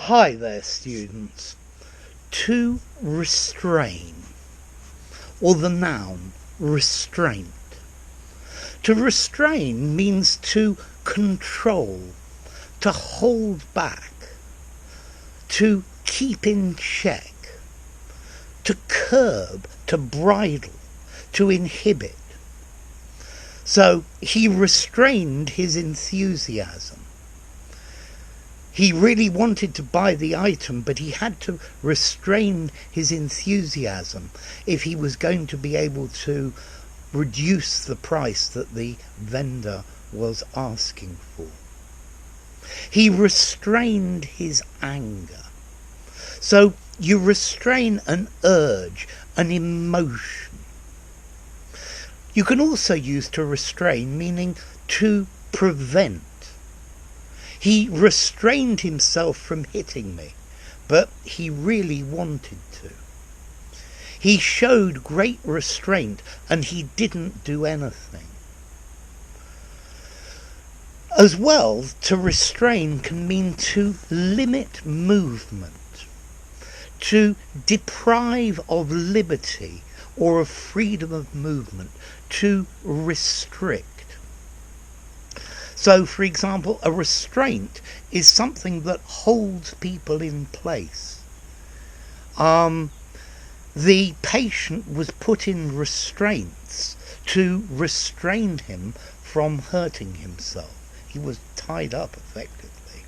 Hi there, students. To restrain, or the noun restraint. To restrain means to control, to hold back, to keep in check, to curb, to bridle, to inhibit. So he restrained his enthusiasm. He really wanted to buy the item, but he had to restrain his enthusiasm if he was going to be able to reduce the price that the vendor was asking for. He restrained his anger. So you restrain an urge, an emotion. You can also use to restrain, meaning to prevent. He restrained himself from hitting me, but he really wanted to. He showed great restraint and he didn't do anything. As well, to restrain can mean to limit movement, to deprive of liberty or of freedom of movement, to restrict. So, for example, a restraint is something that holds people in place. The patient was put in restraints to restrain him from hurting himself. He was tied up effectively.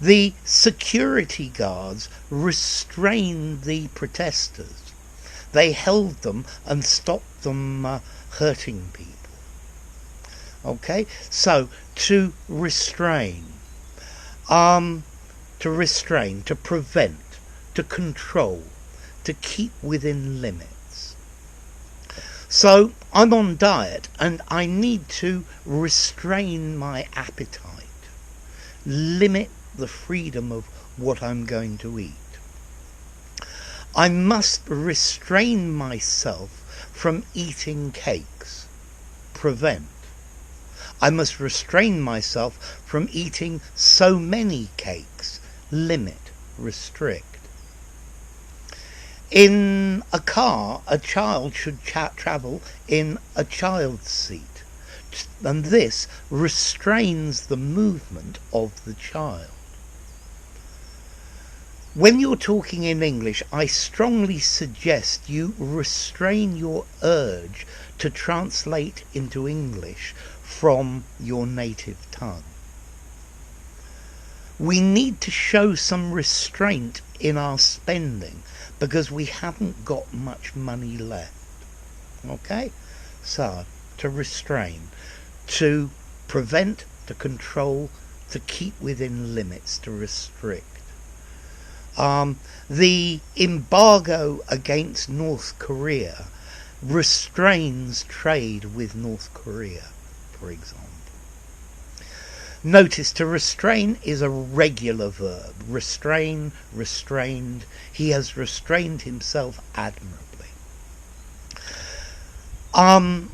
The security guards restrained the protesters. They held them and stopped them hurting people. Okay, so to restrain, to prevent, to control, to keep within limits. So I'm on diet and I need to restrain my appetite, limit the freedom of what I'm going to eat. I must restrain myself from eating cakes, prevent. I must restrain myself from eating so many cakes, limit, restrict. In a car, a child should travel in a child's seat, and this restrains the movement of the child. When you're talking in English, I strongly suggest you restrain your urge to translate into English from your native tongue. We need to show some restraint in our spending because we haven't got much money left. Okay? So, to restrain, to prevent, to control, to keep within limits, to restrict. The embargo against North Korea restrains trade with North Korea, for example. Notice to restrain is a regular verb. Restrain, restrained. He has restrained himself admirably.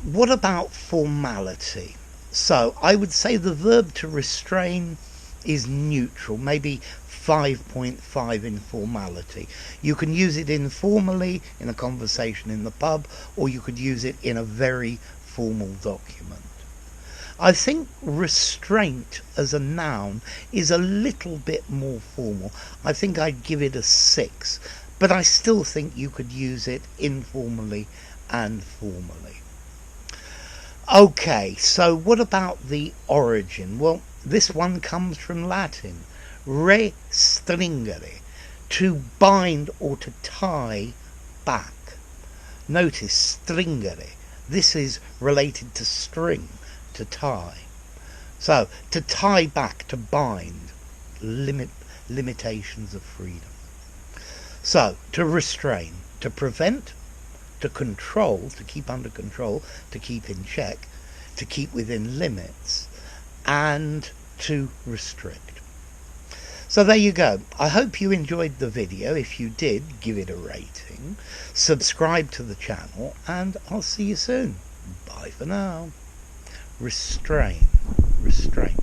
What about formality? So I would say the verb to restrain is neutral, maybe 5.5 in formality. You can use it informally in a conversation in the pub, or you could use it in a very formal document. I think restraint as a noun is a little bit more formal. I think I'd give it a 6, but I still think you could use it informally and formally. Okay, so what about the origin? Well, this one comes from Latin. Restringere, to bind or to tie back. Notice stringere. This is related to string, to tie. So, to tie back, to bind, limitations of freedom. So, to restrain, to prevent, to control, to keep under control, to keep in check, to keep within limits, and to restrict. So there you go. I hope you enjoyed the video. If you did, give it a rating, subscribe to the channel, and I'll see you soon. Bye for now. Restrain, restraint.